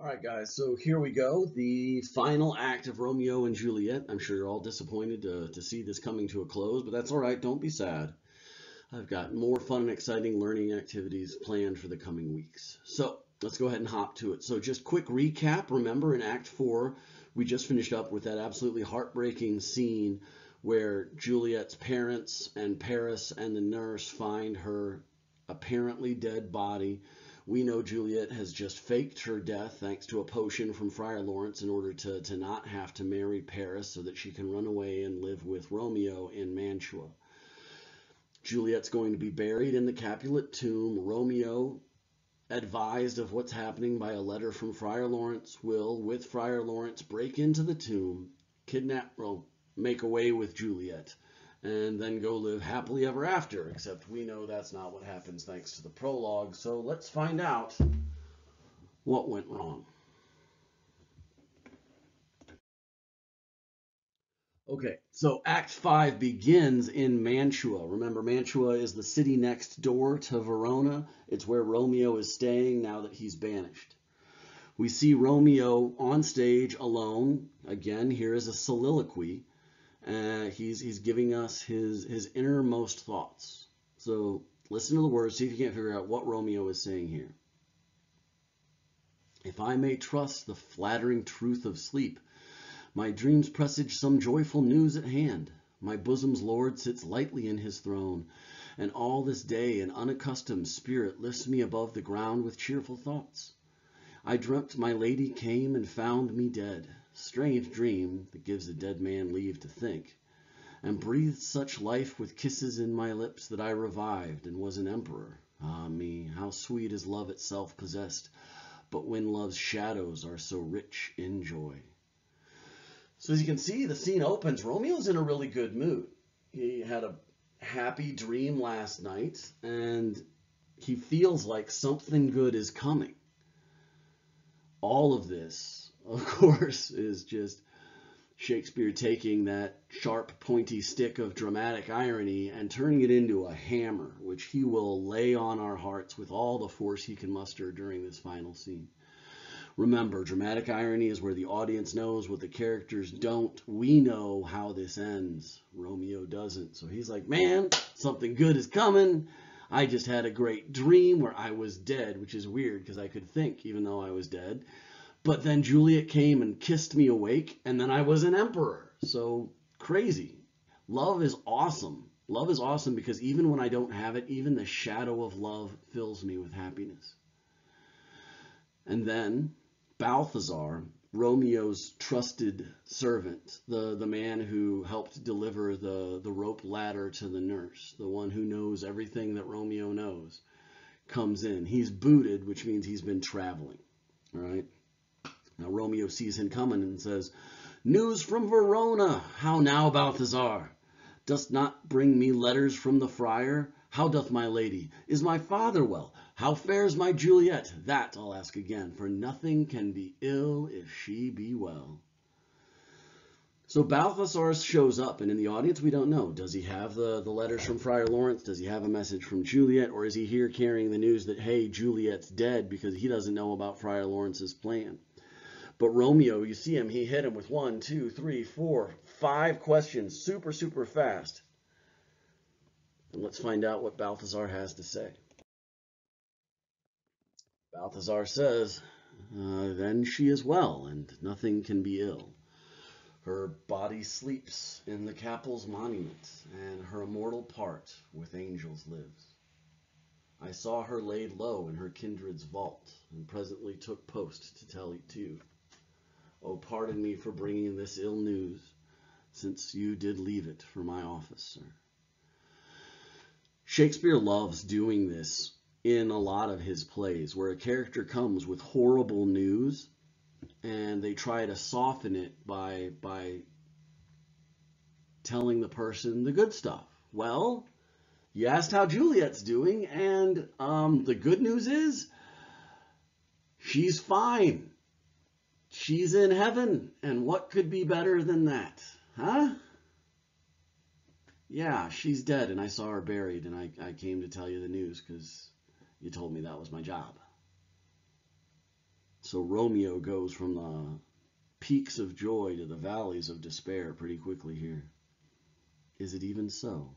All right, guys, so here we go. The final act of Romeo and Juliet. I'm sure you're all disappointed to see this coming to a close, but that's all right. Don't be sad. I've got more fun and exciting learning activities planned for the coming weeks. So let's go ahead and hop to it. So just quick recap. Remember in Act 4, we just finished up with that absolutely heartbreaking scene where Juliet's parents and Paris and the nurse find her apparently dead body. We know Juliet has just faked her death thanks to a potion from Friar Lawrence in order to not have to marry Paris so that she can run away and live with Romeo in Mantua. Juliet's going to be buried in the Capulet tomb. Romeo, advised of what's happening by a letter from Friar Lawrence, will, with Friar Lawrence, break into the tomb, make away with Juliet, and then go live happily ever after, except we know that's not what happens thanks to the prologue, so let's find out what went wrong. Okay, so Act 5 begins in Mantua. Remember, Mantua is the city next door to Verona. It's where Romeo is staying now that he's banished. We see Romeo on stage alone. Again, here is a soliloquy. He's giving us his innermost thoughts. So listen to the words, see if you can't figure out what Romeo is saying here. If I may trust the flattering truth of sleep, my dreams presage some joyful news at hand. My bosom's Lord sits lightly in his throne, and all this day an unaccustomed spirit lifts me above the ground with cheerful thoughts. I dreamt my lady came and found me dead. Strange dream that gives a dead man leave to think, and breathed such life with kisses in my lips that I revived and was an emperor. Ah me, how sweet is love itself possessed, but when love's shadows are so rich in joy. So as you can see, the scene opens. Romeo's in a really good mood. He had a happy dream last night, and he feels like something good is coming. All of this, of course, is just Shakespeare taking that sharp, pointy stick of dramatic irony and turning it into a hammer, which he will lay on our hearts with all the force he can muster during this final scene. Remember, dramatic irony is where the audience knows what the characters don't. We know how this ends. Romeo doesn't. So he's like, man, something good is coming. I just had a great dream where I was dead, which is weird because I could think even though I was dead. But then Juliet came and kissed me awake, and then I was an emperor. So crazy. Love is awesome. Love is awesome because even when I don't have it, even the shadow of love fills me with happiness. And then Balthazar, Romeo's trusted servant, the man who helped deliver the rope ladder to the nurse, the one who knows everything that Romeo knows, comes in. He's booted, which means he's been traveling. All right. Now Romeo sees him coming and says, "News from Verona. How now, Balthazar? Dost not bring me letters from the friar? How doth my lady? Is my father well? How fares my Juliet? That I'll ask again, for nothing can be ill if she be well." So Balthazar shows up, and in the audience we don't know. Does he have the letters from Friar Lawrence? Does he have a message from Juliet? Or is he here carrying the news that, hey, Juliet's dead because he doesn't know about Friar Lawrence's plan? But Romeo, you see him, he hit him with 1, 2, 3, 4, 5 questions, super, super fast. And let's find out what Balthazar has to say. Balthazar says, then she is well, and nothing can be ill. Her body sleeps in the Capel's monument, and her immortal part with angels lives. I saw her laid low in her kindred's vault, and presently took post to tell it to you. Oh, pardon me for bringing this ill news, since you did leave it for my office, sir. Shakespeare loves doing this in a lot of his plays, where a character comes with horrible news, and they try to soften it by telling the person the good stuff. Well, you asked how Juliet's doing, and the good news is she's fine. She's in heaven, and what could be better than that? Huh? Yeah, she's dead, and I saw her buried, and I came to tell you the news because you told me that was my job. So Romeo goes from the peaks of joy to the valleys of despair pretty quickly here. Is it even so?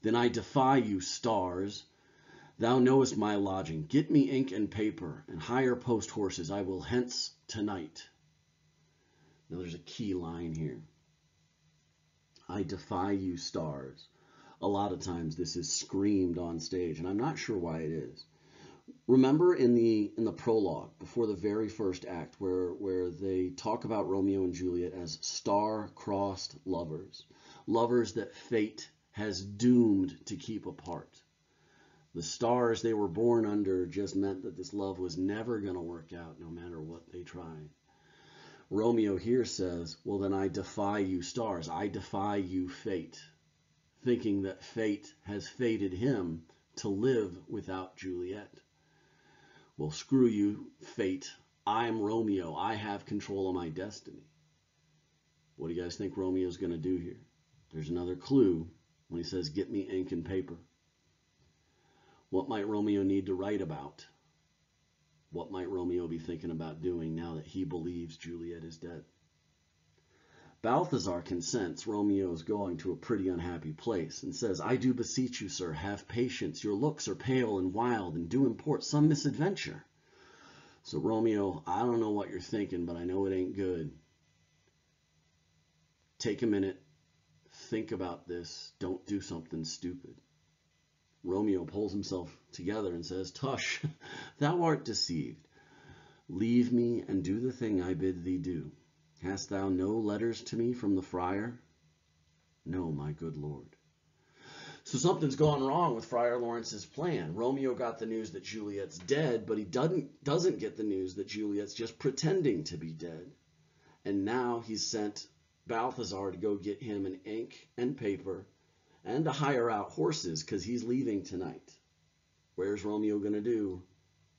Then I defy you, stars. Thou knowest my lodging. Get me ink and paper, and hire post horses. I will hence tonight. Now there's a key line here. I defy you, stars. A lot of times this is screamed on stage, and I'm not sure why it is. Remember in the prologue, before the very first act, where they talk about Romeo and Juliet as star-crossed lovers, lovers that fate has doomed to keep apart. The stars they were born under just meant that this love was never going to work out no matter what they tried. Romeo here says, well, then I defy you, stars. I defy you, fate, thinking that fate has fated him to live without Juliet. Well, screw you, fate. I'm Romeo. I have control of my destiny. What do you guys think Romeo's going to do here? There's another clue when he says, get me ink and paper. What might Romeo need to write about? What might Romeo be thinking about doing now that he believes Juliet is dead? Balthazar consents. Romeo is going to a pretty unhappy place and says, I do beseech you, sir, have patience. Your looks are pale and wild and do import some misadventure. So Romeo, I don't know what you're thinking, but I know it ain't good. Take a minute. Think about this. Don't do something stupid. Romeo pulls himself together and says, Tush, thou art deceived. Leave me and do the thing I bid thee do. Hast thou no letters to me from the friar? No, my good lord. So something's gone wrong with Friar Lawrence's plan. Romeo got the news that Juliet's dead, but he doesn't get the news that Juliet's just pretending to be dead. And now he's sent Balthazar to go get him an ink and paper and to hire out horses because he's leaving tonight. Where's Romeo going to do?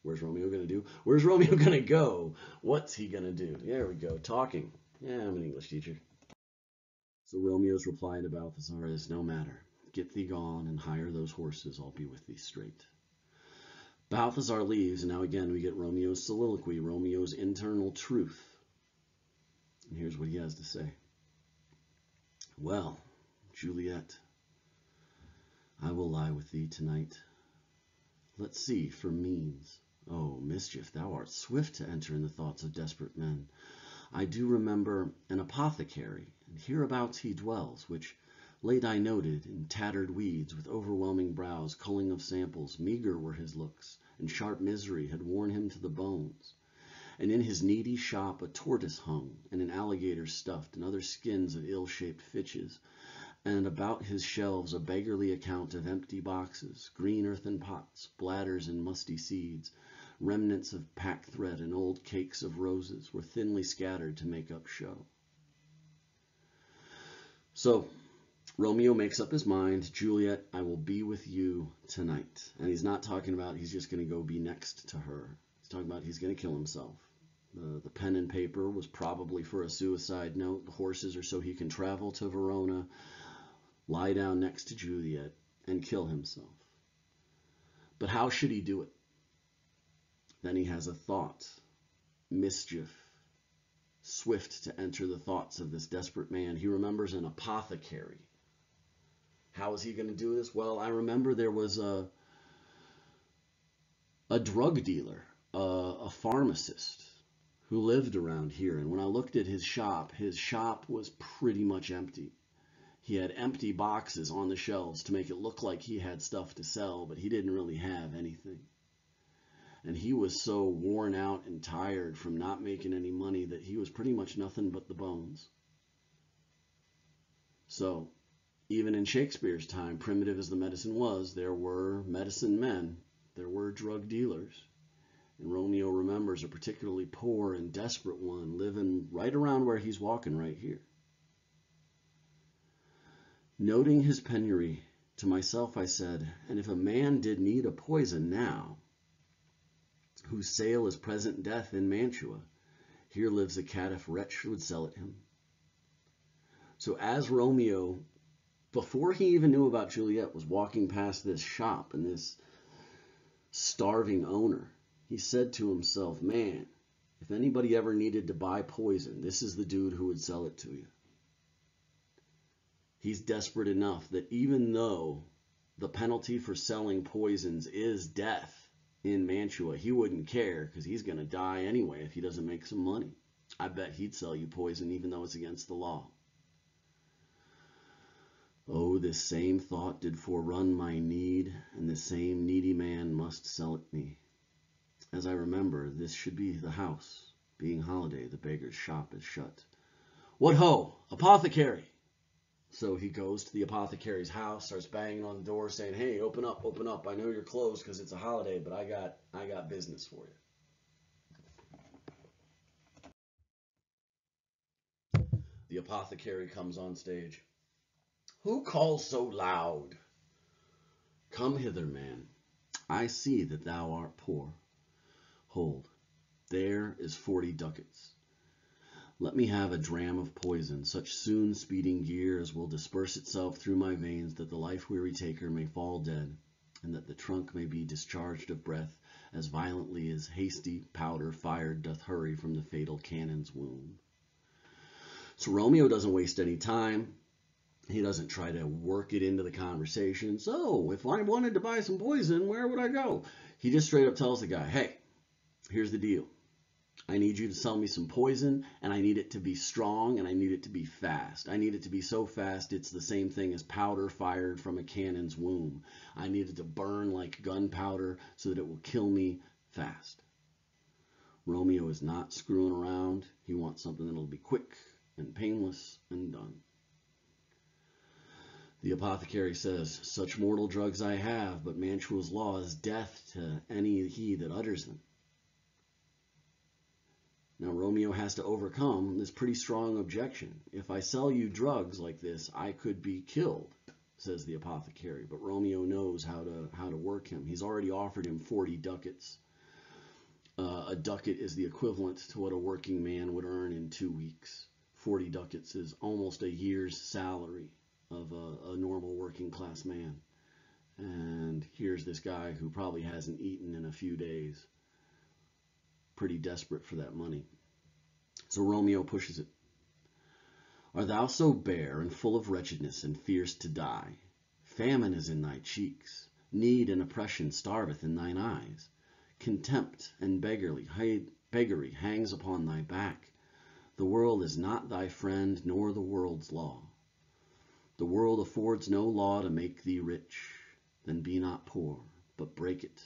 Where's Romeo going to do? Where's Romeo going to go? What's he going to do? There we go, talking. Yeah, I'm an English teacher. So Romeo's reply to Balthazar is, no matter. Get thee gone and hire those horses. I'll be with thee straight. Balthazar leaves, and now again we get Romeo's soliloquy, Romeo's internal truth. And here's what he has to say. Well, Juliet, I will lie with thee tonight. Let's see, for means. Oh, mischief, thou art swift to enter in the thoughts of desperate men. I do remember an apothecary, and hereabouts he dwells, which late I noted, in tattered weeds, with overwhelming brows, culling of samples, meager were his looks, and sharp misery had worn him to the bones. And in his needy shop a tortoise hung, and an alligator stuffed, and other skins of ill-shaped fitches, and about his shelves a beggarly account of empty boxes, green earthen pots, bladders and musty seeds, remnants of pack thread and old cakes of roses were thinly scattered to make up show. So Romeo makes up his mind, Juliet, I will be with you tonight. And he's not talking about he's just going to go be next to her. He's talking about he's going to kill himself. The pen and paper was probably for a suicide note. The horses are so he can travel to Verona, lie down next to Juliet, and kill himself. But how should he do it? Then he has a thought. Mischief. Swift to enter the thoughts of this desperate man. He remembers an apothecary. How is he going to do this? Well, I remember there was a drug dealer, a pharmacist who lived around here. And when I looked at his shop was pretty much empty. He had empty boxes on the shelves to make it look like he had stuff to sell, but he didn't really have anything. And he was so worn out and tired from not making any money that he was pretty much nothing but the bones. So, even in Shakespeare's time, primitive as the medicine was, there were medicine men, there were drug dealers. And Romeo remembers a particularly poor and desperate one living right around where he's walking right here. Noting his penury, to myself I said, and if a man did need a poison now, whose sale is present death in Mantua, here lives a caitiff wretch who would sell it him. So as Romeo, before he even knew about Juliet, was walking past this shop and this starving owner, He said to himself, man, if anybody ever needed to buy poison, this is the dude who would sell it to you. He's desperate enough that even though the penalty for selling poisons is death in Mantua, he wouldn't care because he's going to die anyway if he doesn't make some money. I bet he'd sell you poison even though it's against the law. Oh, this same thought did forerun my need, and the same needy man must sell it me. As I remember, this should be the house. Being holiday, the beggar's shop is shut. What ho, apothecary! So he goes to the apothecary's house, starts banging on the door, saying, hey, open up, open up. I know you're closed because it's a holiday, but I got business for you. The apothecary comes on stage. Who calls so loud? Come hither, man. I see that thou art poor. Hold, there is 40 ducats. Let me have a dram of poison, such soon speeding gear as will disperse itself through my veins, that the life-weary taker may fall dead, and that the trunk may be discharged of breath as violently as hasty powder fired doth hurry from the fatal cannon's wound. So Romeo doesn't waste any time. He doesn't try to work it into the conversation. So if I wanted to buy some poison, where would I go? He just straight up tells the guy, hey, here's the deal. I need you to sell me some poison, and I need it to be strong, and I need it to be fast. I need it to be so fast it's the same thing as powder fired from a cannon's womb. I need it to burn like gunpowder so that it will kill me fast. Romeo is not screwing around. He wants something that'll be quick and painless and done. The apothecary says, such mortal drugs I have, but Mantua's law is death to any he that utters them. Now Romeo has to overcome this pretty strong objection. If I sell you drugs like this, I could be killed, says the apothecary. But Romeo knows how to work him. He's already offered him 40 ducats. A ducat is the equivalent to what a working man would earn in 2 weeks. 40 ducats is almost a year's salary of a normal working class man. And here's this guy who probably hasn't eaten in a few days, pretty desperate for that money. So Romeo pushes it. Art thou so bare and full of wretchedness and fearest to die? Famine is in thy cheeks, need and oppression starveth in thine eyes. Contempt and beggary hangs upon thy back. The world is not thy friend, nor the world's law. The world affords no law to make thee rich. Then be not poor, but break it,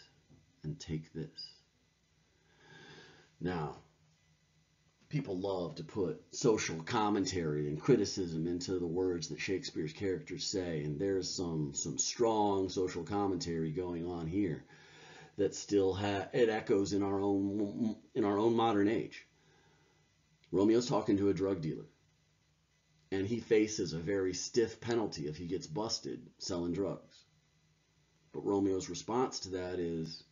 and take this. Now, people love to put social commentary and criticism into the words that Shakespeare's characters say, and there's some strong social commentary going on here that still it echoes in our own modern age. Romeo's talking to a drug dealer, and he faces a very stiff penalty if he gets busted selling drugs. But Romeo's response to that is,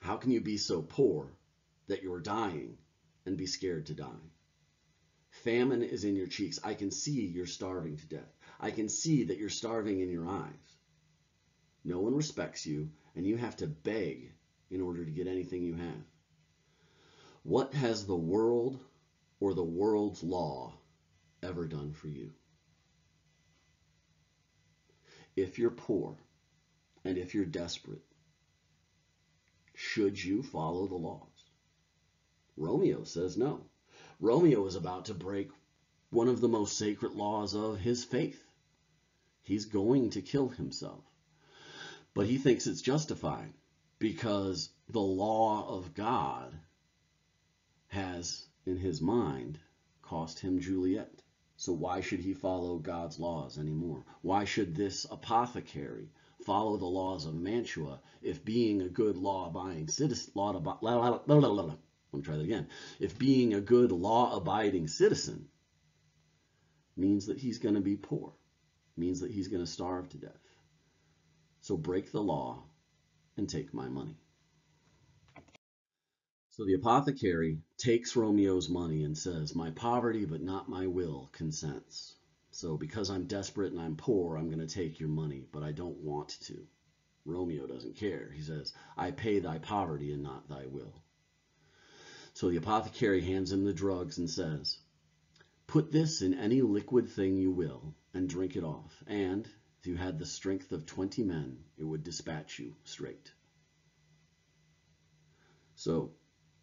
how can you be so poor that you're dying and be scared to die? Famine is in your cheeks. I can see you're starving to death. I can see that you're starving in your eyes. No one respects you, and you have to beg in order to get anything you have. What has the world or the world's law ever done for you? If you're poor and if you're desperate, should you follow the laws? Romeo says no. Romeo is about to break one of the most sacred laws of his faith. He's going to kill himself. But he thinks it's justified because the law of God has, in his mind, cost him Juliet. So why should he follow God's laws anymore? Why should this apothecary follow the laws of Mantua if being a good law-abiding citizen, if being a good law-abiding citizen means that he's going to be poor, means that he's going to starve to death. So break the law and take my money. So the apothecary takes Romeo's money and says, my poverty but not my will consents. So because I'm desperate and I'm poor, I'm going to take your money, but I don't want to. Romeo doesn't care. He says, I pay thy poverty and not thy will. So the apothecary hands him the drugs and says, put this in any liquid thing you will and drink it off, and if you had the strength of 20 men, it would dispatch you straight. So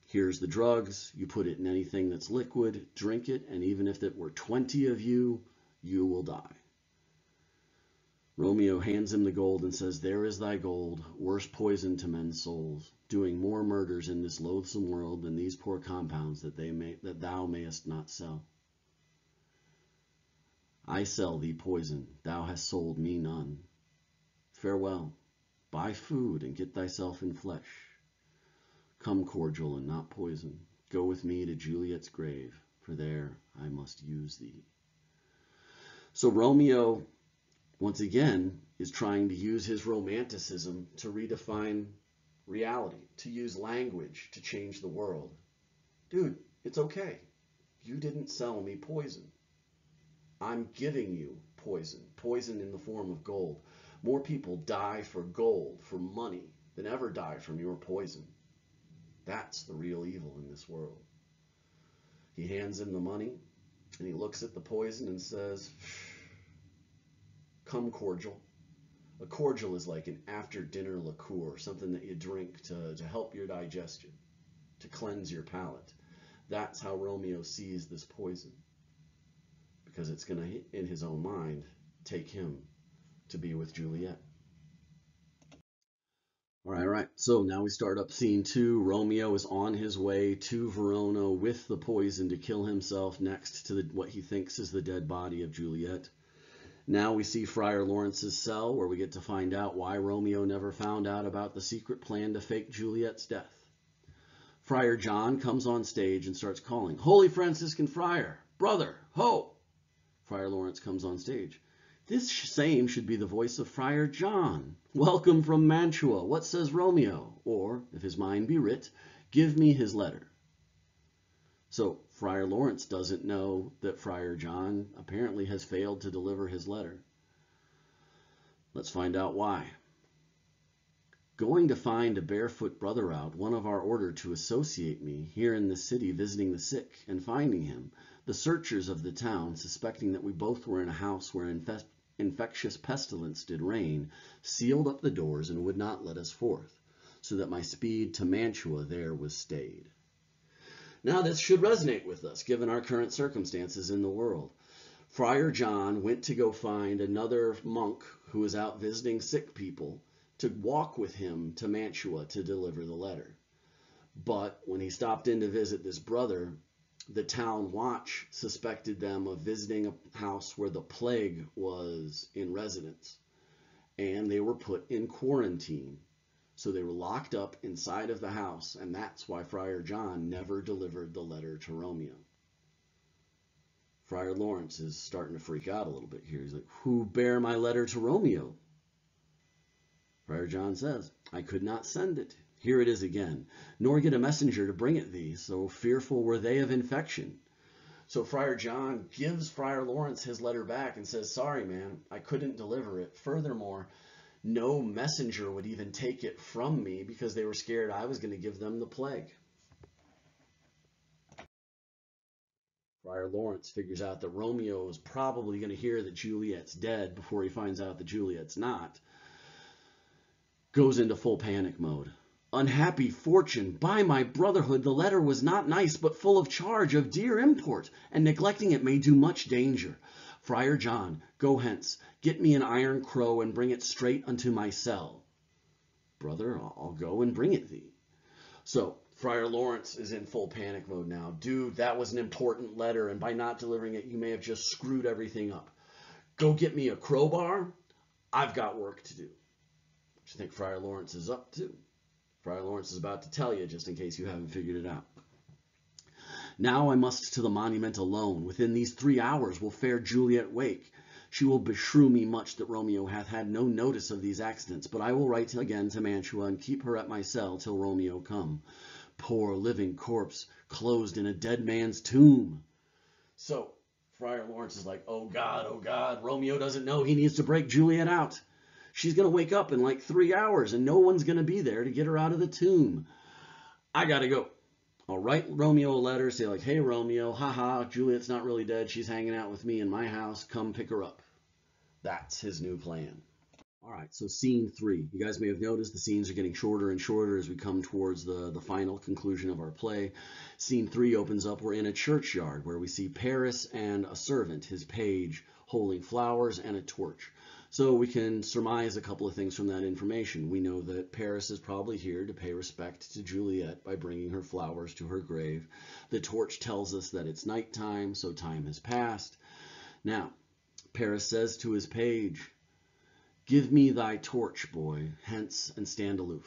here's the drugs. You put it in anything that's liquid, drink it, and even if it were 20 of you, you will die. Romeo hands him the gold and says, there is thy gold, worse poison to men's souls, doing more murders in this loathsome world than these poor compounds that thou mayest not sell. I sell thee poison, thou hast sold me none. Farewell, buy food and get thyself in flesh. Come cordial and not poison, go with me to Juliet's grave, for there I must use thee. So Romeo, once again, is trying to use his romanticism to redefine reality, to use language to change the world. Dude, it's okay. You didn't sell me poison. I'm giving you poison, poison in the form of gold. More people die for gold, for money, than ever die from your poison. That's the real evil in this world. He hands him the money, and he looks at the poison and says, come cordial. A cordial is like an after-dinner liqueur, something that you drink to help your digestion, to cleanse your palate. That's how Romeo sees this poison, because it's going to, in his own mind, take him to be with Juliet. All right. So now we start up scene 2. Romeo is on his way to Verona with the poison to kill himself next to what he thinks is the dead body of Juliet. Now we see Friar Lawrence's cell, where we get to find out why Romeo never found out about the secret plan to fake Juliet's death. Friar John comes on stage and starts calling, Holy Franciscan Friar, brother, ho! Friar Lawrence comes on stage. This same should be the voice of Friar John. Welcome from Mantua. What says Romeo? Or, if his mind be writ, give me his letter. So Friar Lawrence doesn't know that Friar John apparently has failed to deliver his letter. Let's find out why. Going to find a barefoot brother out, one of our order to associate me, here in the city visiting the sick, and finding him, the searchers of the town, suspecting that we both were in a house where infectious pestilence did reign, sealed up the doors and would not let us forth, so that my speed to Mantua there was stayed. Now this should resonate with us, given our current circumstances in the world. Friar John went to go find another monk who was out visiting sick people to walk with him to Mantua to deliver the letter. But when he stopped in to visit this brother, the town watch suspected them of visiting a house where the plague was in residence, and they were put in quarantine. So they were locked up inside of the house, and that's why Friar John never delivered the letter to Romeo. Friar Lawrence is starting to freak out a little bit here. He's like, who bare my letter to Romeo? Friar John says, I could not send it. Here it is again, nor get a messenger to bring it thee, so fearful were they of infection. So Friar John gives Friar Lawrence his letter back and says, sorry, man, I couldn't deliver it. Furthermore, no messenger would even take it from me because they were scared I was going to give them the plague. Friar Lawrence figures out that Romeo is probably going to hear that Juliet's dead before he finds out that Juliet's not. Goes into full panic mode. Unhappy fortune, by my brotherhood, the letter was not nice, but full of charge of dear import, and neglecting it may do much danger. Friar John, go hence, get me an iron crow, and bring it straight unto my cell. Brother, I'll go and bring it thee. So Friar Lawrence is in full panic mode now. Dude, that was an important letter, and by not delivering it, you may have just screwed everything up. Go get me a crowbar. I've got work to do. What do you think Friar Lawrence is up to? Friar Lawrence is about to tell you, just in case you haven't figured it out. Now I must to the monument alone. Within these 3 hours will fair Juliet wake. She will beshrew me much that Romeo hath had no notice of these accidents, but I will write again to Mantua and keep her at my cell till Romeo come. Poor living corpse, closed in a dead man's tomb. So Friar Lawrence is like, oh God, Romeo doesn't know he needs to break Juliet out. She's going to wake up in like 3 hours and no one's going to be there to get her out of the tomb. I got to go. I'll write Romeo a letter, say like, hey, Romeo, haha, Juliet's not really dead. She's hanging out with me in my house. Come pick her up. That's his new plan. All right, so scene 3. You guys may have noticed the scenes are getting shorter and shorter as we come towards the final conclusion of our play. Scene 3 opens up. We're in a churchyard where we see Paris and a servant, his page, holding flowers and a torch. So we can surmise a couple of things from that information. We know that Paris is probably here to pay respect to Juliet by bringing her flowers to her grave. The torch tells us that it's nighttime, so time has passed. Now, Paris says to his page, give me thy torch, boy, hence and stand aloof.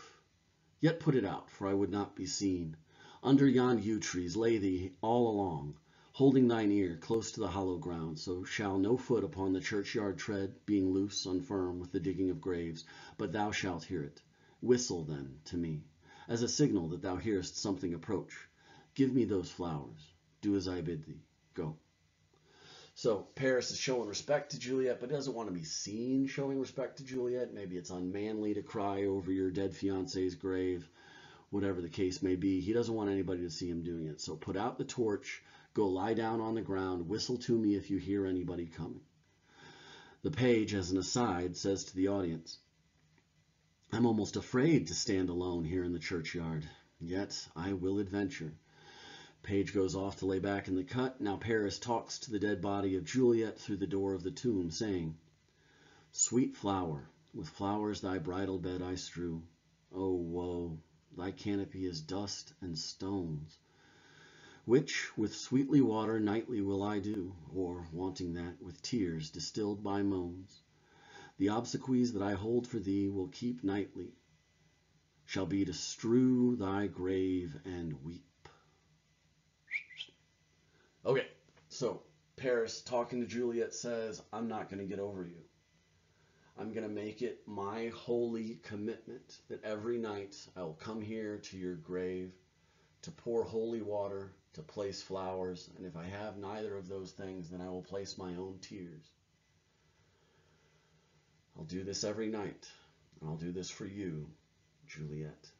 Yet put it out, for I would not be seen. Under yond yew trees lay thee all along, holding thine ear close to the hollow ground, so shall no foot upon the churchyard tread, being loose, unfirm with the digging of graves, but thou shalt hear it. Whistle, then, to me, as a signal that thou hearest something approach. Give me those flowers. Do as I bid thee. Go. So Paris is showing respect to Juliet, but doesn't want to be seen showing respect to Juliet. Maybe it's unmanly to cry over your dead fiancé's grave, whatever the case may be. He doesn't want anybody to see him doing it. So put out the torch, go lie down on the ground, whistle to me if you hear anybody coming. The page, as an aside, says to the audience, I'm almost afraid to stand alone here in the churchyard, yet I will adventure. Page goes off to lay back in the cut. Now Paris talks to the dead body of Juliet through the door of the tomb, saying, sweet flower, with flowers thy bridal bed I strew. Oh, woe, thy canopy is dust and stones, which with sweetly water nightly will I do, or, wanting that, with tears distilled by moans. The obsequies that I hold for thee will keep nightly, shall be to strew thy grave and weep. Okay, so Paris talking to Juliet says, I'm not going to get over you. I'm going to make it my holy commitment that every night I will come here to your grave to pour holy water, to place flowers, and if I have neither of those things, then I will place my own tears. I'll do this every night, and I'll do this for you, Juliet.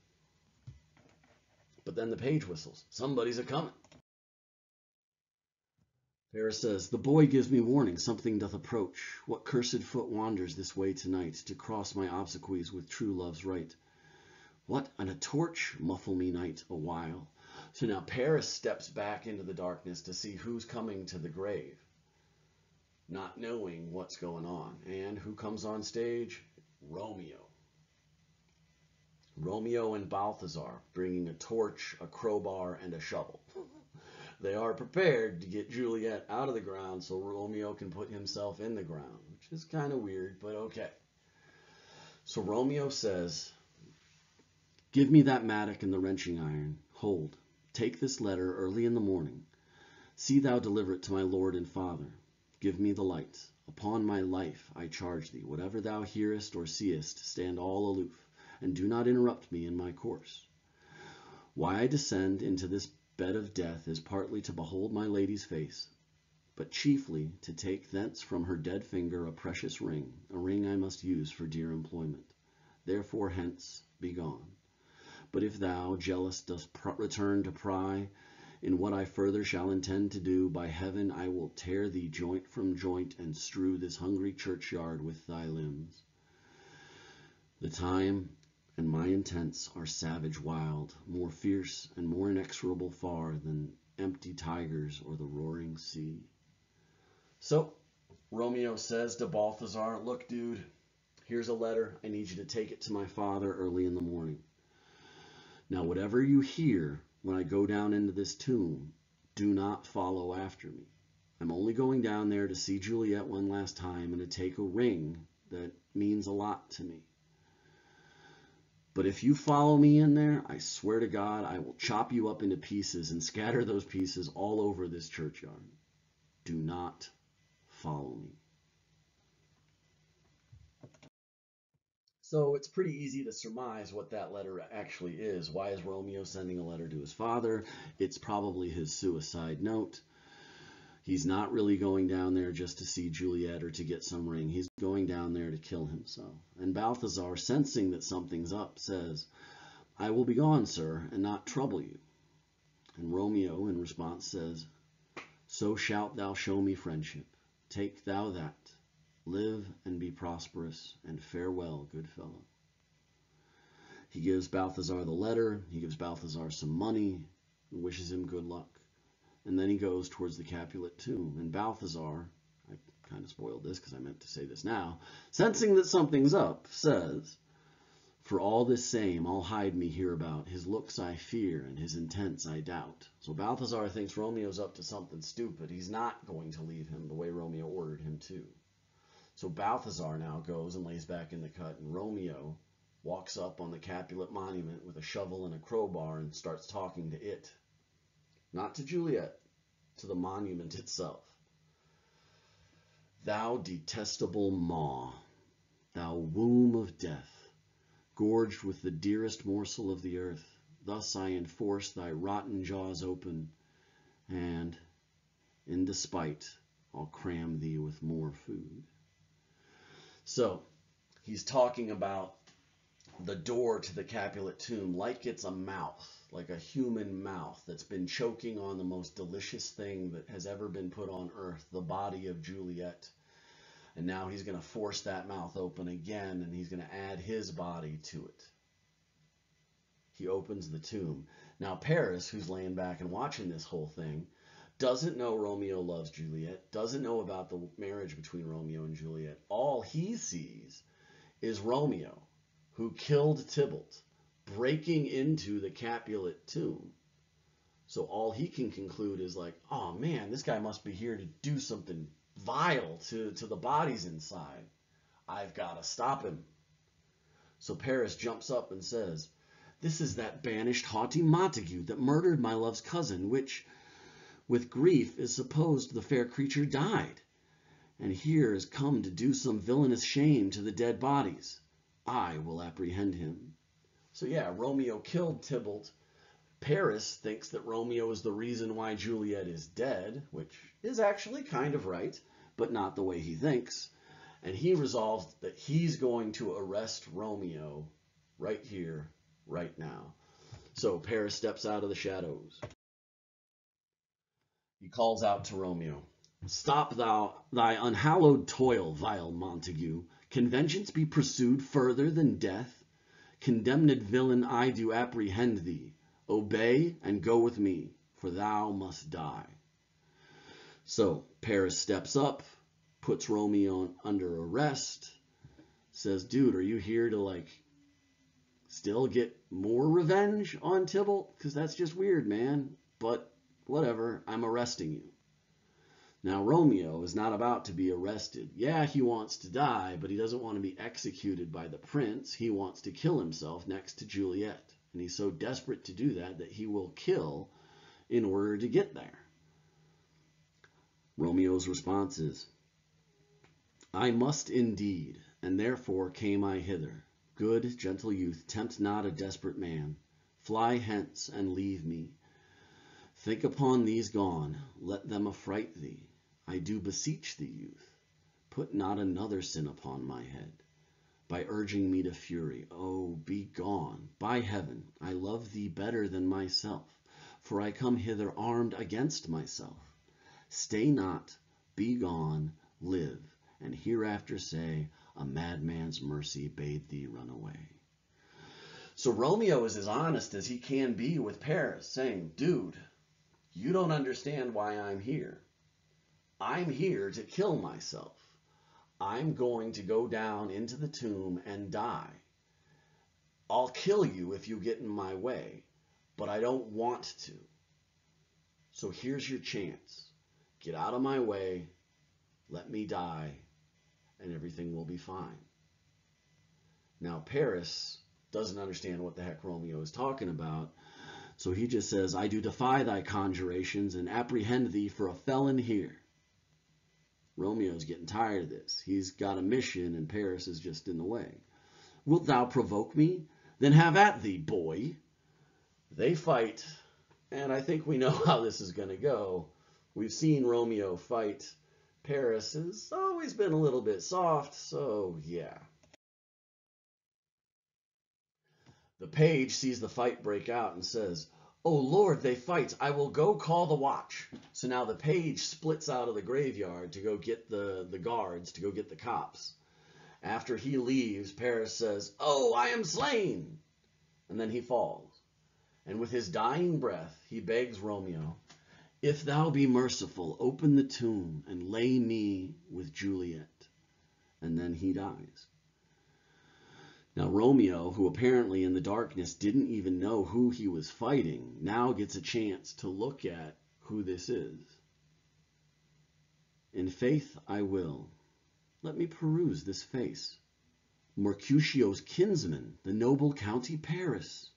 But then the page whistles. Somebody's a-coming. Paris says, the boy gives me warning, something doth approach. What cursed foot wanders this way tonight, to cross my obsequies with true love's right? What, and a torch? Muffle me, night, a while. So now Paris steps back into the darkness to see who's coming to the grave, not knowing what's going on. And who comes on stage? Romeo. Romeo and Balthazar, bringing a torch, a crowbar, and a shovel. They are prepared to get Juliet out of the ground so Romeo can put himself in the ground, which is kind of weird, but okay. So Romeo says, give me that mattock and the wrenching iron. Hold, take this letter early in the morning. See thou deliver it to my lord and father. Give me the light. Upon my life I charge thee, whatever thou hearest or seest, stand all aloof, and do not interrupt me in my course. Why I descend into this bed of death is partly to behold my lady's face, but chiefly to take thence from her dead finger a precious ring, a ring I must use for dear employment. Therefore hence, be gone. But if thou, jealous, dost return to pry in what I further shall intend to do, by heaven I will tear thee joint from joint, and strew this hungry churchyard with thy limbs. The time and my intents are savage wild, more fierce and more inexorable far than empty tigers or the roaring sea. So Romeo says to Balthazar, look, dude, here's a letter. I need you to take it to my father early in the morning. Now, whatever you hear when I go down into this tomb, do not follow after me. I'm only going down there to see Juliet one last time and to take a ring that means a lot to me. But if you follow me in there, I swear to God, I will chop you up into pieces and scatter those pieces all over this churchyard. Do not follow me. So it's pretty easy to surmise what that letter actually is. Why is Romeo sending a letter to his father? It's probably his suicide note. He's not really going down there just to see Juliet or to get some ring. He's going down there to kill himself. And Balthazar, sensing that something's up, says, I will be gone, sir, and not trouble you. And Romeo, in response, says, so shalt thou show me friendship. Take thou that. Live and be prosperous, and farewell, good fellow. He gives Balthazar the letter. He gives Balthazar some money and wishes him good luck. And then he goes towards the Capulet tomb. And Balthazar, I kind of spoiled this because I meant to say this now, sensing that something's up, says, for all this same, I'll hide me hereabout. His looks I fear, and his intents I doubt. So Balthazar thinks Romeo's up to something stupid. He's not going to leave him the way Romeo ordered him to. So Balthazar now goes and lays back in the cut, and Romeo walks up on the Capulet monument with a shovel and a crowbar and starts talking to it. Not to Juliet, to the monument itself. Thou detestable maw, thou womb of death, gorged with the dearest morsel of the earth, thus I enforce thy rotten jaws open, and, in despite, I'll cram thee with more food. So, he's talking about the door to the Capulet tomb like it's a mouth, like a human mouth that's been choking on the most delicious thing that has ever been put on earth, the body of Juliet. And now he's going to force that mouth open again, and he's going to add his body to it. He opens the tomb. Now Paris, who's laying back and watching this whole thing, doesn't know Romeo loves Juliet, doesn't know about the marriage between Romeo and Juliet. All he sees is Romeo, who killed Tybalt, breaking into the Capulet tomb. So all he can conclude is like, oh man, this guy must be here to do something vile to the bodies inside. I've got to stop him. So Paris jumps up and says, this is that banished haughty Montague that murdered my love's cousin, which, with grief, is supposed the fair creature died, and here is come to do some villainous shame to the dead bodies. I will apprehend him. So yeah, Romeo killed Tybalt. Paris thinks that Romeo is the reason why Juliet is dead, which is actually kind of right, but not the way he thinks. And he resolves that he's going to arrest Romeo right here, right now. So Paris steps out of the shadows. He calls out to Romeo, stop thou thy unhallowed toil, vile Montague. Can vengeance be pursued further than death? Condemned villain, I do apprehend thee. Obey and go with me, for thou must die. So Paris steps up, puts Romeo under arrest, says, dude, are you here to still get more revenge on Tybalt? Because that's just weird, man. But whatever, I'm arresting you. Now Romeo is not about to be arrested. Yeah, he wants to die, but he doesn't want to be executed by the prince. He wants to kill himself next to Juliet. And he's so desperate to do that he will kill in order to get there. Romeo's response is, I must indeed, and therefore came I hither. Good, gentle youth, tempt not a desperate man. Fly hence and leave me. Think upon these gone, let them affright thee. I do beseech thee, youth, put not another sin upon my head, by urging me to fury. Oh, be gone. By heaven, I love thee better than myself, for I come hither armed against myself. Stay not, be gone, live, and hereafter say, a madman's mercy bade thee run away. So Romeo is as honest as he can be with Paris, saying, dude, you don't understand why I'm here. I'm here to kill myself. I'm going to go down into the tomb and die. I'll kill you if you get in my way, but I don't want to. So here's your chance. Get out of my way, let me die, and everything will be fine. Now Paris doesn't understand what the heck Romeo is talking about, so he just says, I do defy thy conjurations and apprehend thee for a felon here. Romeo's getting tired of this. He's got a mission and Paris is just in the way. Wilt thou provoke me? Then have at thee, boy. They fight, and I think we know how this is going to go. We've seen Romeo fight. Paris has always been a little bit soft, so yeah. The page sees the fight break out and says, "Oh Lord, they fight. I will go call the watch." So now the page splits out of the graveyard to go get the guards, to go get the cops. After he leaves, Paris says, "Oh, I am slain." And then he falls. And with his dying breath, he begs Romeo, "If thou be merciful, open the tomb and lay me with Juliet." And then he dies. Now Romeo, who apparently in the darkness didn't even know who he was fighting, now gets a chance to look at who this is. "In faith I will. Let me peruse this face. Mercutio's kinsman, the noble County Paris.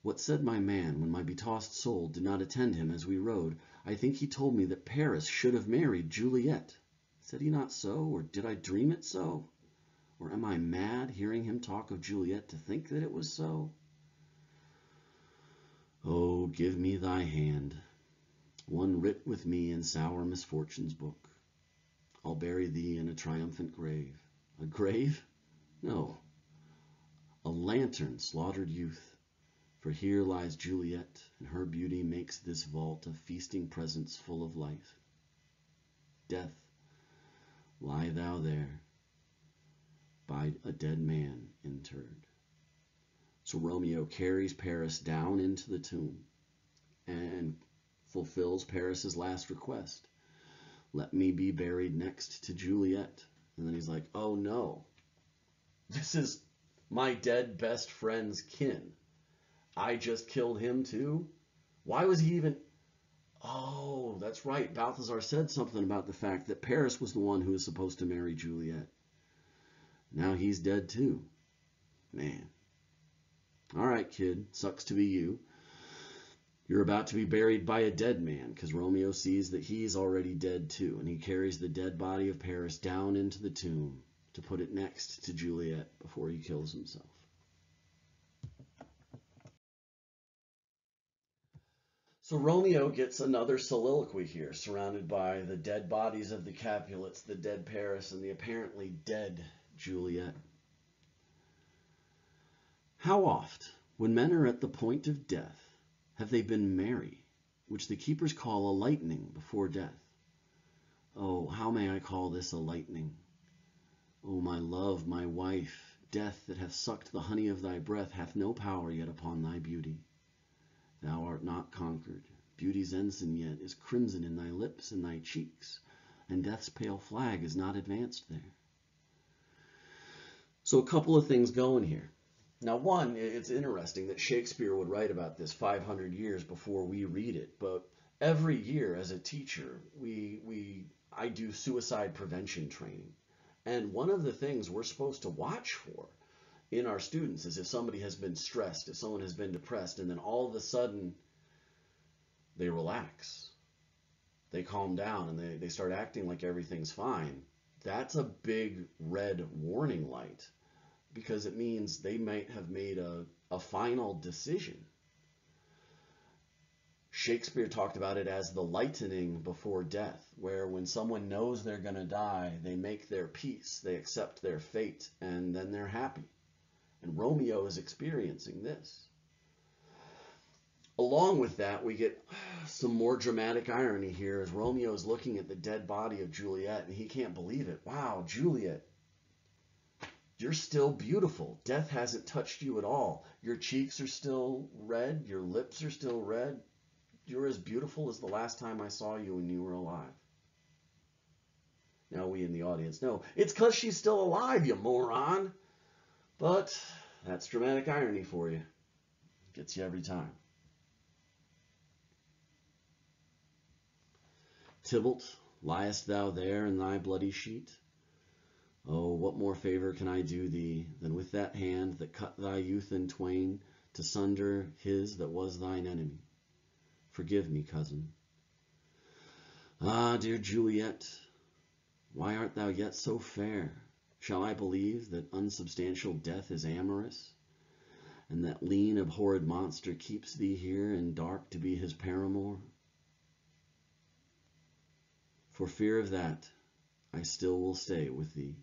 What said my man when my betossed soul did not attend him as we rode? I think he told me that Paris should have married Juliet. Said he not so, or did I dream it so? Or am I mad, hearing him talk of Juliet, to think that it was so? Oh, give me thy hand, one writ with me in sour misfortune's book. I'll bury thee in a triumphant grave." A grave? No, a lantern slaughtered youth. For here lies Juliet, and her beauty makes this vault a feasting presence full of life. Death, lie thou there, by a dead man interred. So Romeo carries Paris down into the tomb and fulfills Paris's last request. "Let me be buried next to Juliet." And then he's like, "Oh no, this is my dead best friend's kin. I just killed him too? Why was he even..." Oh, that's right. Balthazar said something about the fact that Paris was the one who was supposed to marry Juliet. Now he's dead too. Man. All right, kid. Sucks to be you. You're about to be buried by a dead man, because Romeo sees that he's already dead too, and he carries the dead body of Paris down into the tomb to put it next to Juliet before he kills himself. So Romeo gets another soliloquy here, surrounded by the dead bodies of the Capulets, the dead Paris, and the apparently dead Juliet. "How oft, when men are at the point of death, have they been merry, which the keepers call a lightning before death? Oh, how may I call this a lightning? O my love, my wife, death that hath sucked the honey of thy breath hath no power yet upon thy beauty. Thou art not conquered. Beauty's ensign yet is crimson in thy lips and thy cheeks, and death's pale flag is not advanced there." So a couple of things going here. Now, one, it's interesting that Shakespeare would write about this 500 years before we read it, but every year as a teacher, I do suicide prevention training. And one of the things we're supposed to watch for in our students is if somebody has been stressed, if someone has been depressed, and then all of a sudden they relax, they calm down, and they start acting like everything's fine. That's a big red warning light, because it means they might have made a final decision. Shakespeare talked about it as the lightening before death, where when someone knows they're going to die, they make their peace, they accept their fate, and then they're happy. And Romeo is experiencing this. Along with that, we get some more dramatic irony here as Romeo is looking at the dead body of Juliet, and he can't believe it. Wow, Juliet, you're still beautiful. Death hasn't touched you at all. Your cheeks are still red. Your lips are still red. You're as beautiful as the last time I saw you when you were alive. Now we in the audience know, it's because she's still alive, you moron. But that's dramatic irony for you. Gets you every time. "Tybalt, liest thou there in thy bloody sheet? Oh, what more favor can I do thee than with that hand that cut thy youth in twain to sunder his that was thine enemy? Forgive me, cousin. Ah, dear Juliet, why art thou yet so fair? Shall I believe that unsubstantial death is amorous, and that lean abhorred monster keeps thee here in dark to be his paramour? For fear of that, I still will stay with thee,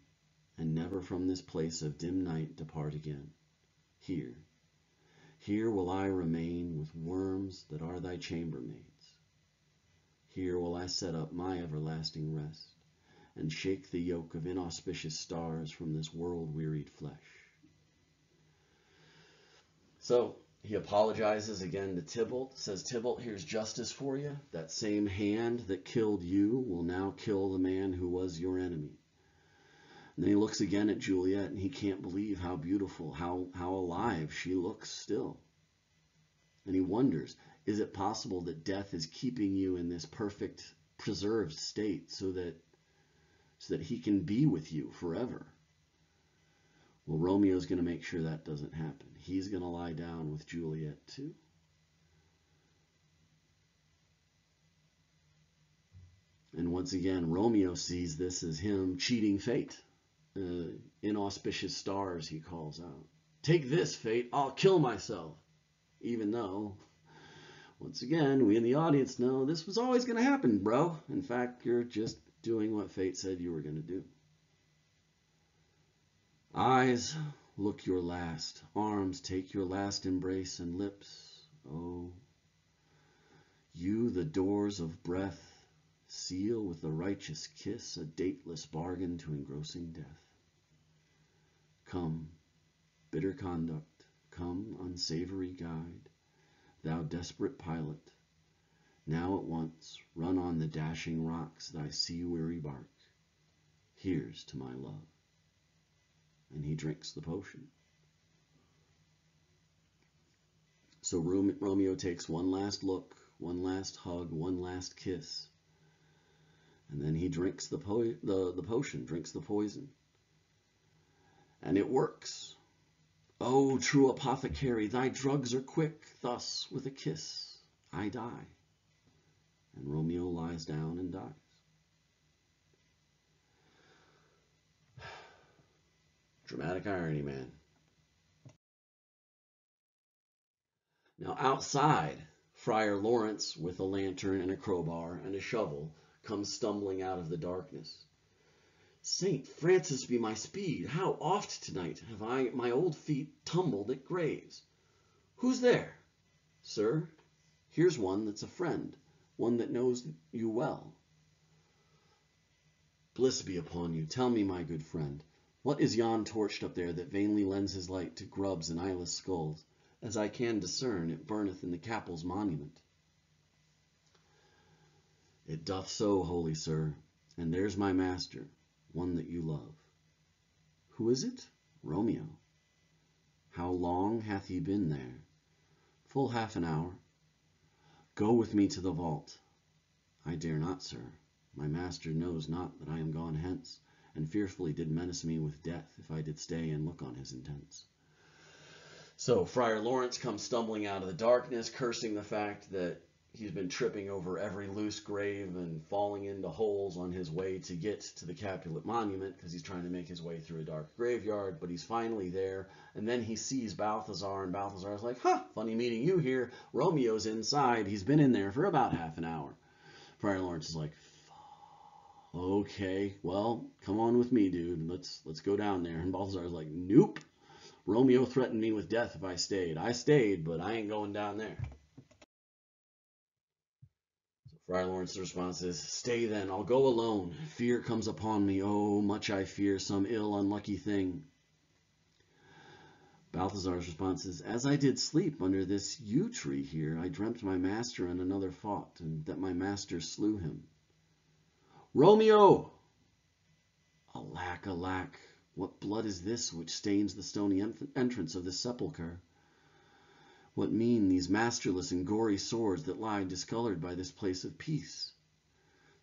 and never from this place of dim night depart again. Here, here will I remain with worms that are thy chambermaids. Here will I set up my everlasting rest, and shake the yoke of inauspicious stars from this world-wearied flesh. So he apologizes again to Tybalt, says, Tybalt, here's justice for you. That same hand that killed you will now kill the man who was your enemy. And then he looks again at Juliet, and he can't believe how beautiful, how alive she looks still. And he wonders, is it possible that death is keeping you in this perfect, preserved state so that he can be with you forever? Well, Romeo's going to make sure that doesn't happen. He's going to lie down with Juliet too. And once again, Romeo sees this as him cheating fate. Inauspicious stars, he calls out. Take this, fate, I'll kill myself. Even though, once again, we in the audience know this was always going to happen, bro. In fact, you're just doing what fate said you were going to do. Eyes, look your last. Arms, take your last embrace. And lips, oh, you the doors of breath, seal with a righteous kiss a dateless bargain to engrossing death. Come, bitter conduct, come, unsavory guide, thou desperate pilot, now at once run on the dashing rocks thy sea-weary bark. Here's to my love. And he drinks the potion. So Romeo takes one last look, one last hug, one last kiss, and then he drinks the potion, drinks the poison. And it works. Oh, true apothecary, thy drugs are quick. Thus, with a kiss, I die. And Romeo lies down and dies. Dramatic irony, man. Now outside, Friar Lawrence, with a lantern and a crowbar and a shovel, comes stumbling out of the darkness. Saint Francis be my speed, how oft tonight have I my old feet tumbled at graves. Who's there? Sir, here's one that's a friend, one that knows you well. Bliss be upon you. Tell me, my good friend, what is yon torched up there that vainly lends his light to grubs and eyeless skulls? As I can discern, it burneth in the Capel's monument. It doth so, holy sir, and there's my master, one that you love. Who is it? Romeo. How long hath he been there? Full half an hour. Go with me to the vault. I dare not, sir. My master knows not that I am gone hence, and fearfully did menace me with death if I did stay and look on his intents. So Friar Lawrence comes stumbling out of the darkness, cursing the fact that he's been tripping over every loose grave and falling into holes on his way to get to the Capulet monument because he's trying to make his way through a dark graveyard, but he's finally there. And then he sees Balthazar, and Balthazar's like, funny meeting you here. Romeo's inside. He's been in there for about half an hour. Friar Lawrence is like, okay, well, come on with me, dude. Let's go down there. And Balthazar's like, nope. Romeo threatened me with death if I stayed. I stayed, but I ain't going down there. Friar Lawrence's response is, stay then, I'll go alone. Fear comes upon me, oh, much I fear some ill unlucky thing. Balthazar's response is, as I did sleep under this yew tree here, I dreamt my master and another fought, and that my master slew him. Romeo! Alack, alack, what blood is this which stains the stony entrance of this sepulchre? What mean these masterless and gory swords that lie discolored by this place of peace?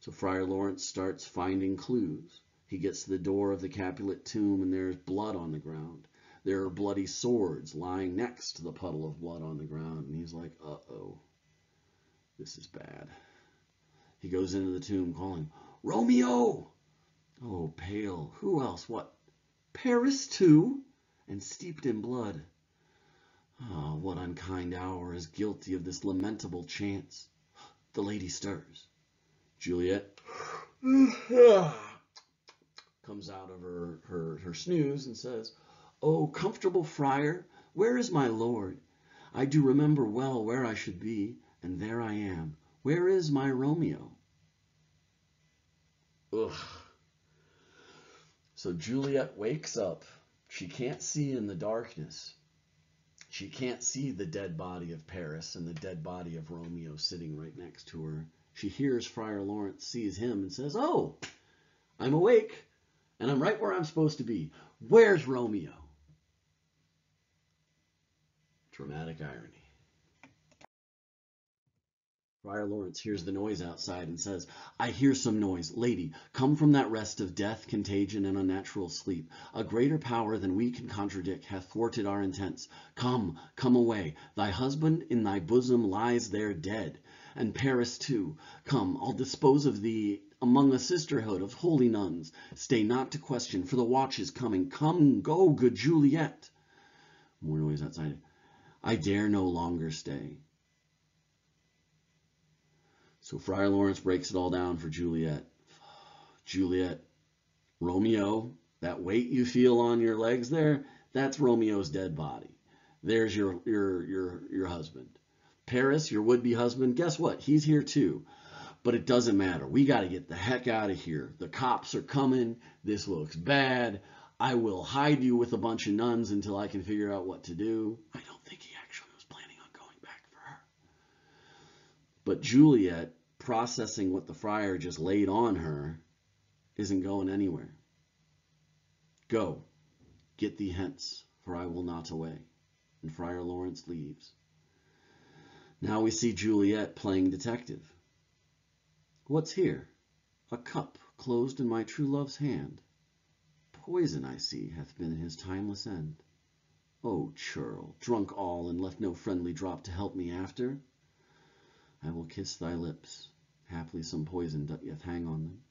So Friar Lawrence starts finding clues. He gets to the door of the Capulet tomb, and there's blood on the ground. There are bloody swords lying next to the puddle of blood on the ground, and he's like, uh-oh, this is bad. He goes into the tomb calling, Romeo! Oh, pale, who else? What, Paris too? And steeped in blood. Ah, what unkind hour is guilty of this lamentable chance? The lady stirs. Juliet, Comes out of her snooze and says, "Oh, comfortable friar, where is my lord? I do remember well where I should be, and there I am. Where is my Romeo?" Ugh. So Juliet wakes up. She can't see in the darkness. She can't see the dead body of Paris and the dead body of Romeo sitting right next to her. She hears Friar Lawrence, sees him, and says, "Oh, I'm awake, and I'm right where I'm supposed to be. Where's Romeo?" Dramatic irony. Friar Lawrence hears the noise outside and says, "I hear some noise. Lady, come from that rest of death, contagion, and unnatural sleep. A greater power than we can contradict hath thwarted our intents. Come, come away. Thy husband in thy bosom lies there dead. And Paris too. Come, I'll dispose of thee among a sisterhood of holy nuns. Stay not to question, for the watch is coming. Come, go, good Juliet." More noise outside. "I dare no longer stay." So Friar Lawrence breaks it all down for Juliet. "Juliet, Romeo, that weight you feel on your legs there, that's Romeo's dead body. There's your husband. Paris, your would-be husband, guess what? He's here too. But it doesn't matter. We got to get the heck out of here. The cops are coming. This looks bad. I will hide you with a bunch of nuns until I can figure out what to do." I don't think he actually was planning on going back for her. But Juliet, processing what the friar just laid on her, isn't going anywhere. "Go, get thee hence, for I will not away." And Friar Lawrence leaves. Now we see Juliet playing detective. "What's here? A cup closed in my true love's hand. Poison, I see, hath been his timeless end. O churl, drunk all, and left no friendly drop to help me after. I will kiss thy lips. Haply some poison doth yet hang on them,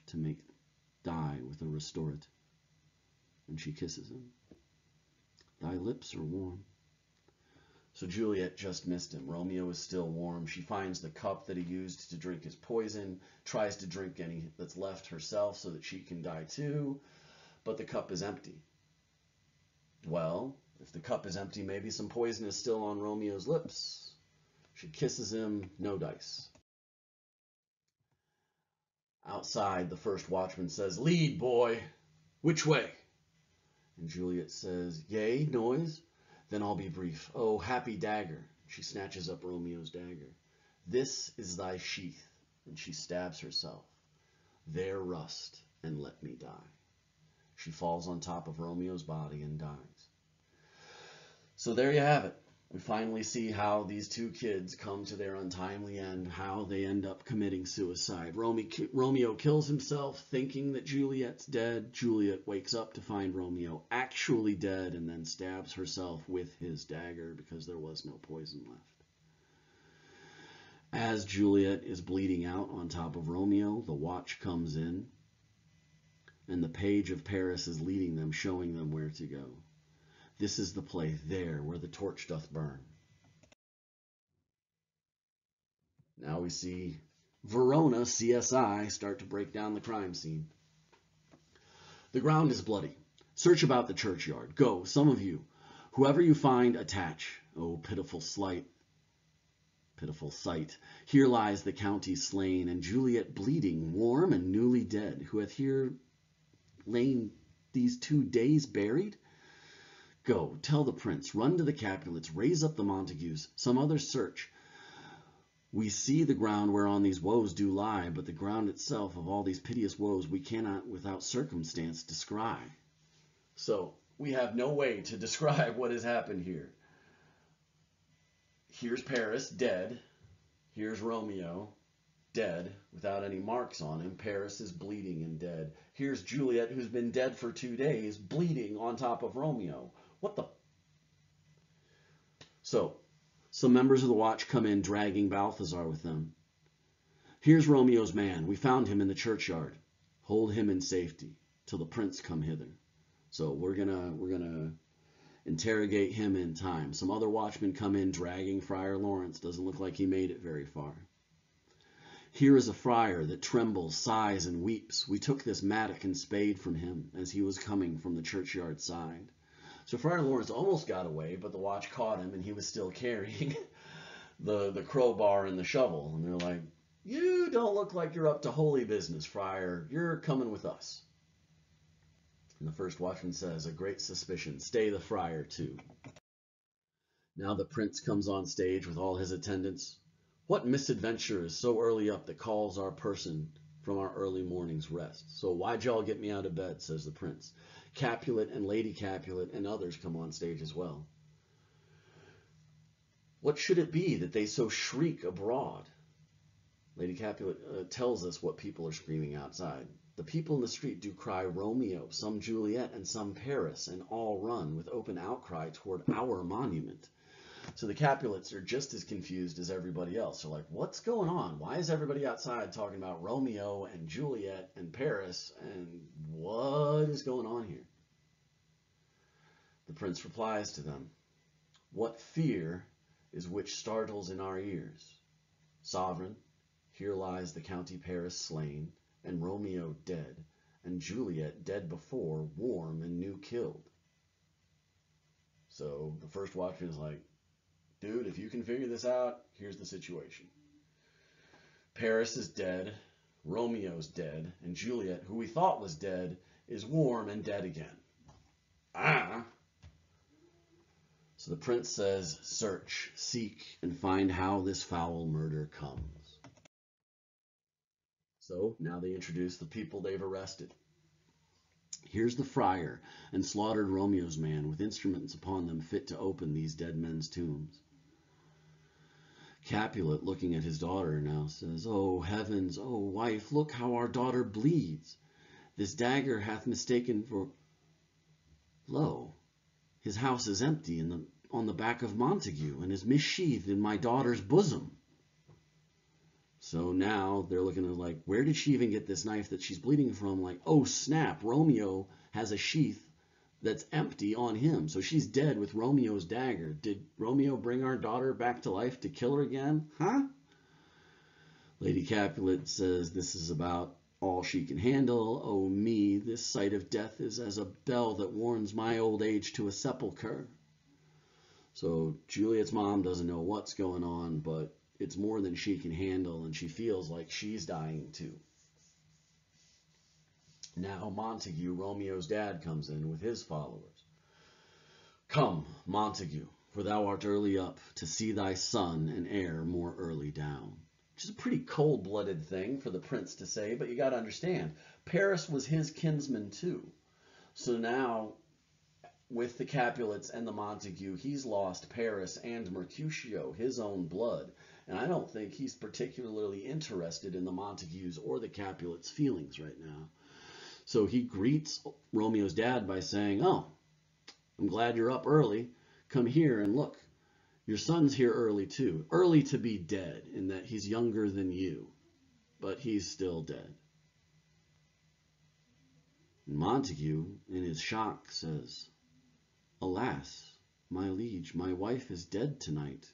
to make die with a restorat." And she kisses him. "Thy lips are warm." So Juliet just missed him. Romeo is still warm. She finds the cup that he used to drink his poison, tries to drink any that's left herself so that she can die too, but the cup is empty. Well, if the cup is empty, maybe some poison is still on Romeo's lips. She kisses him, no dice. Outside, the first watchman says, "Lead, boy. Which way?" And Juliet says, "Yea, noise? Then I'll be brief. Oh, happy dagger." She snatches up Romeo's dagger. "This is thy sheath." And she stabs herself. "There rust, and let me die." She falls on top of Romeo's body and dies. So there you have it. We finally see how these two kids come to their untimely end, how they end up committing suicide. Romeo kills himself thinking that Juliet's dead. Juliet wakes up to find Romeo actually dead and then stabs herself with his dagger because there was no poison left. As Juliet is bleeding out on top of Romeo, the watch comes in, and the page of Paris is leading them, showing them where to go. This is the place there where the torch doth burn. Now we see Verona CSI start to break down the crime scene. "The ground is bloody. Search about the churchyard. Go, some of you. Whoever you find, attach. Oh, pitiful sight. Here lies the county slain, and Juliet bleeding, warm and newly dead, who hath here lain these 2 days buried. Go, tell the prince, run to the Capulets, raise up the Montagues, some other search. We see the ground whereon these woes do lie, but the ground itself of all these piteous woes we cannot without circumstance descry." So we have no way to describe what has happened here. Here's Paris, dead. Here's Romeo, dead, without any marks on him. Paris is bleeding and dead. Here's Juliet, who's been dead for 2 days, bleeding on top of Romeo. What the? So, some members of the watch come in, dragging Balthazar with them. "Here's Romeo's man. We found him in the churchyard. Hold him in safety till the prince come hither." So we're gonna interrogate him in time. Some other watchmen come in, dragging Friar Lawrence. Doesn't look like he made it very far. Here is a friar that trembles, sighs, and weeps. We took this mattock and spade from him as he was coming from the churchyard side. So Friar Lawrence almost got away, but the watch caught him, and he was still carrying the crowbar and the shovel. And they're like, "You don't look like you're up to holy business, friar. You're coming with us." And the first watchman says, "A great suspicion. Stay the friar too." Now the prince comes on stage with all his attendants. "What misadventure is so early up that calls our person from our early morning's rest?" "So why'd y'all get me out of bed?" says the prince. Capulet and Lady Capulet and others come on stage as well. "What should it be that they so shriek abroad?" Lady Capulet tells us what people are screaming outside. "The people in the street do cry Romeo, some Juliet, and some Paris, and all run with open outcry toward our monument." So the Capulets are just as confused as everybody else. They're like, what's going on? Why is everybody outside talking about Romeo and Juliet and Paris? And what is going on here? The prince replies to them, "What fear is which startles in our ears? Sovereign, here lies the County Paris slain, and Romeo dead, and Juliet dead before, warm and new killed." So the first watchman is like, "Dude, if you can figure this out, here's the situation. Paris is dead, Romeo's dead, and Juliet, who we thought was dead, is warm and dead again." Ah! So the prince says, "Search, seek, and find how this foul murder comes." So now they introduce the people they've arrested. "Here's the friar and slaughtered Romeo's man, with instruments upon them fit to open these dead men's tombs." Capulet, looking at his daughter now, says, "Oh heavens, oh wife, look how our daughter bleeds. This dagger hath mistaken for... Lo, his house is empty on the back of Montague, and is missheathed in my daughter's bosom." So now they're looking at like, where did she even get this knife that she's bleeding from? Like, oh snap, Romeo has a sheath that's empty on him. So she's dead with Romeo's dagger. Did Romeo bring our daughter back to life to kill her again? Huh? Lady Capulet says, "This is about all she can handle. Oh me, this sight of death is as a bell that warns my old age to a sepulchre." So Juliet's mom doesn't know what's going on, but it's more than she can handle, and she feels like she's dying too. Now Montague, Romeo's dad, comes in with his followers. "Come, Montague, for thou art early up, to see thy son and heir more early down." Which is a pretty cold-blooded thing for the prince to say, but you got to understand, Paris was his kinsman too. So now, with the Capulets and the Montague, he's lost Paris and Mercutio, his own blood. And I don't think he's particularly interested in the Montagues or the Capulets' feelings right now. So he greets Romeo's dad by saying, "Oh, I'm glad you're up early. Come here and look. Your son's here early too. Early to be dead, in that he's younger than you, but he's still dead." And Montague, in his shock, says, "Alas, my liege, my wife is dead tonight.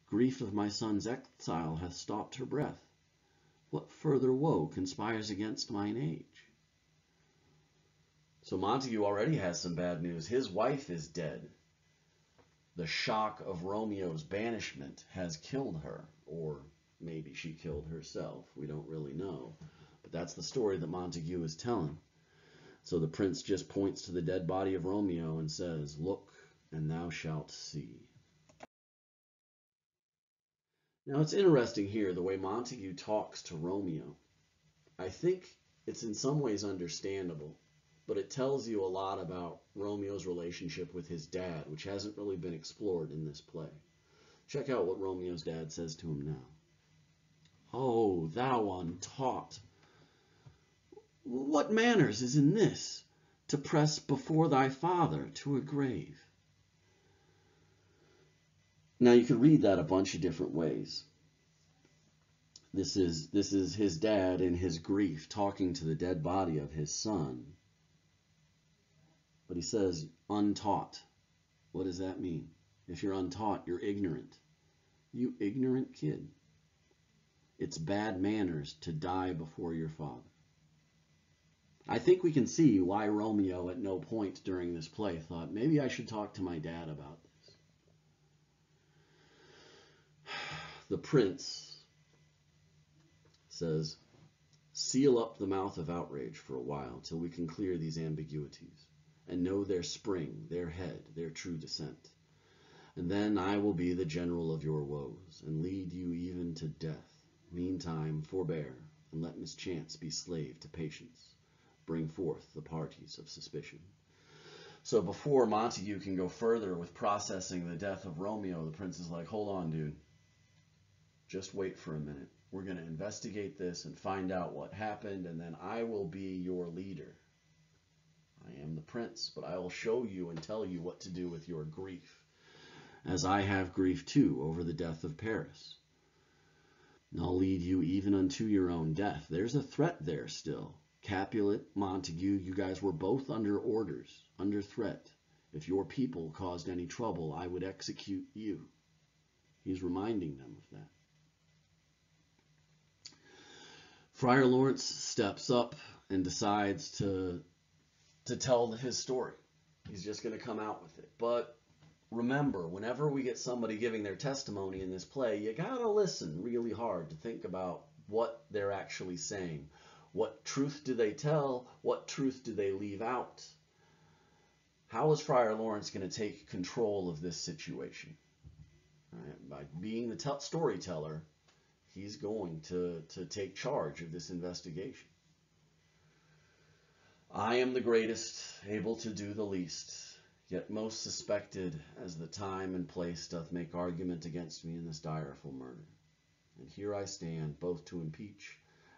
Grief of my son's exile hath stopped her breath. What further woe conspires against mine age?" So Montague already has some bad news. His wife is dead. The shock of Romeo's banishment has killed her, or maybe she killed herself. We don't really know. But that's the story that Montague is telling. So the prince just points to the dead body of Romeo and says, "Look, and thou shalt see." Now it's interesting here the way Montague talks to Romeo. I think it's in some ways understandable, but it tells you a lot about Romeo's relationship with his dad, which hasn't really been explored in this play. Check out what Romeo's dad says to him now. "Oh, thou untaught! What manners is in this, to press before thy father to a grave?" Now you could read that a bunch of different ways. This is his dad in his grief talking to the dead body of his son. But he says, "untaught." What does that mean? If you're untaught, you're ignorant. You ignorant kid. It's bad manners to die before your father. I think we can see why Romeo at no point during this play thought, maybe I should talk to my dad about this. The prince says, seal up the mouth of outrage for a while till we can clear these ambiguities and know their spring, their head, their true descent. And then I will be the general of your woes and lead you even to death. Meantime, forbear and let mischance be slave to patience. Bring forth the parties of suspicion. So before Montague can go further with processing the death of Romeo, the prince is like, hold on, dude. Just wait for a minute. We're going to investigate this and find out what happened, and then I will be your leader. I am the prince, but I will show you and tell you what to do with your grief, as I have grief too over the death of Paris. And I'll lead you even unto your own death. There's a threat there still. Capulet, Montague, you guys were both under orders, under threat. If your people caused any trouble, I would execute you. He's reminding them of that. Friar Lawrence steps up and decides to tell his story. He's just going to come out with it. But remember, whenever we get somebody giving their testimony in this play, you got to listen really hard to think about what they're actually saying. What truth do they tell? What truth do they leave out? How is Friar Lawrence going to take control of this situation? Right? By being the storyteller, he's going to take charge of this investigation. I am the greatest, able to do the least, yet most suspected, as the time and place doth make argument against me in this direful murder. And here I stand, both to impeach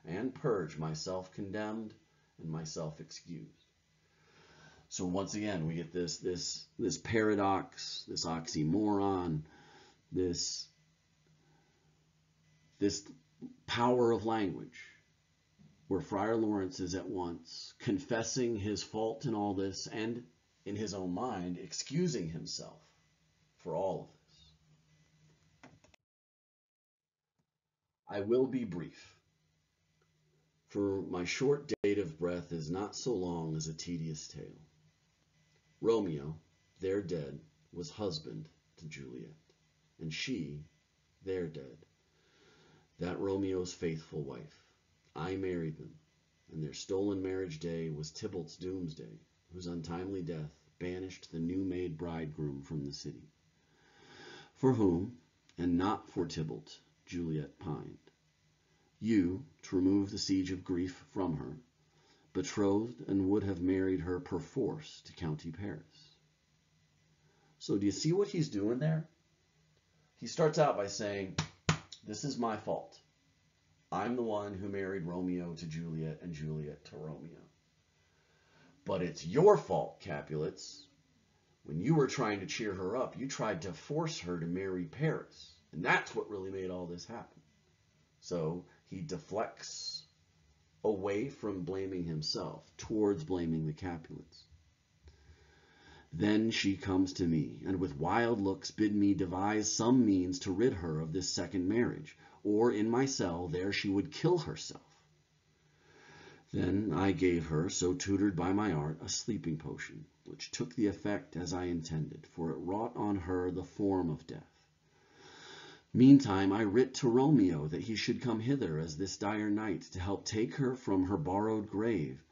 and purge myself condemned and myself excused. So once again, we get this paradox, this oxymoron, this power of language, where Friar Lawrence is at once confessing his fault in all this and, in his own mind, excusing himself for all of this. I will be brief, for my short date of breath is not so long as a tedious tale. Romeo, there dead, was husband to Juliet, and she, there dead, that Romeo's faithful wife. I married them, and their stolen marriage day was Tybalt's doomsday, whose untimely death banished the new-made bridegroom from the city. For whom, and not for Tybalt, Juliet pined. You, to remove the siege of grief from her, betrothed and would have married her perforce to County Paris. So do you see what he's doing there? He starts out by saying, this is my fault. I'm the one who married Romeo to Juliet and Juliet to Romeo. But it's your fault, Capulets. When you were trying to cheer her up, you tried to force her to marry Paris. And that's what really made all this happen. So he deflects away from blaming himself towards blaming the Capulets. Then she comes to me, and with wild looks bid me devise some means to rid her of this second marriage, or in my cell there she would kill herself. Then I gave her, so tutored by my art, a sleeping potion, which took the effect as I intended, for it wrought on her the form of death. Meantime I writ to Romeo that he should come hither as this dire night to help take her from her borrowed grave,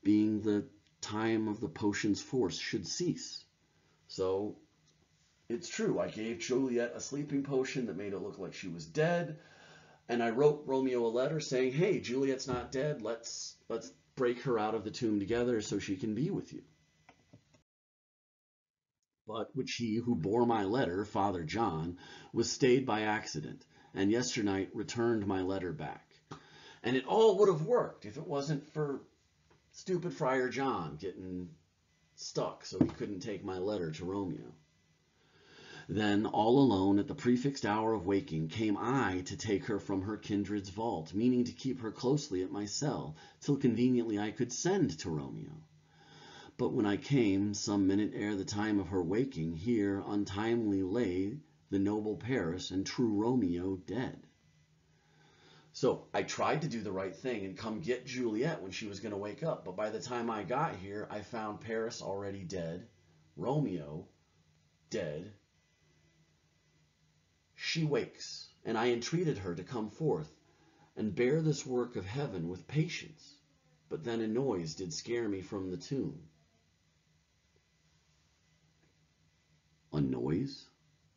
being the time of the potion's force should cease. So it's true, I gave Juliet a sleeping potion that made it look like she was dead, and I wrote Romeo a letter saying, hey, Juliet's not dead, let's break her out of the tomb together so she can be with you. But which he who bore my letter, Father John, was stayed by accident, and yesternight returned my letter back. And it all would have worked if it wasn't for stupid Friar John getting stuck so he couldn't take my letter to Romeo. Then, all alone at the prefixed hour of waking, came I to take her from her kindred's vault, meaning to keep her closely at my cell, till conveniently I could send to Romeo. But when I came, some minute ere the time of her waking, here untimely lay the noble Paris and true Romeo dead. So I tried to do the right thing and come get Juliet when she was going to wake up. But by the time I got here, I found Paris already dead, Romeo dead. She wakes, and I entreated her to come forth and bear this work of heaven with patience. But then a noise did scare me from the tomb. A noise?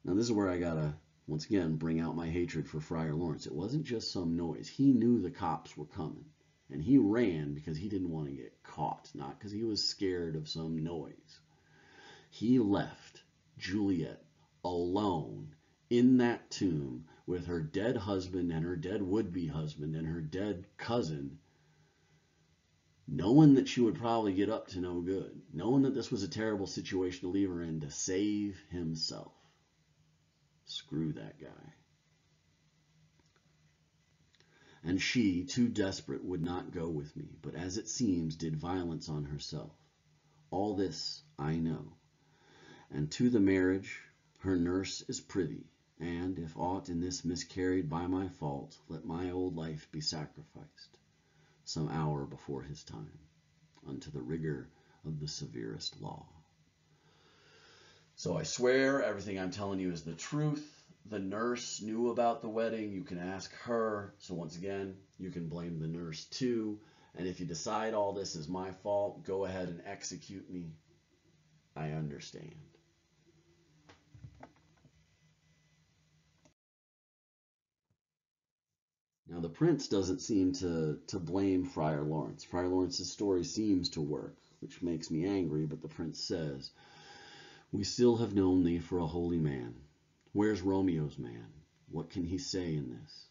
Now this is where I gotta, once again, bring out my hatred for Friar Lawrence. It wasn't just some noise. He knew the cops were coming. And he ran because he didn't want to get caught, not because he was scared of some noise. He left Juliet alone in that tomb with her dead husband and her dead would-be husband and her dead cousin, knowing that she would probably get up to no good, knowing that this was a terrible situation to leave her in, to save himself. Screw that guy. And she, too desperate, would not go with me, but as it seems, did violence on herself. All this I know. And to the marriage her nurse is privy, and if aught in this miscarried by my fault, let my old life be sacrificed, some hour before his time, unto the rigor of the severest law. So I swear everything I'm telling you is the truth. The nurse knew about the wedding. You can ask her. So once again, you can blame the nurse too. And if you decide all this is my fault, go ahead and execute me. I understand. Now the prince doesn't seem to blame Friar Lawrence. Friar Lawrence's story seems to work, which makes me angry, but the prince says, "We still have known thee for a holy man. Where's Romeo's man? What can he say in this?"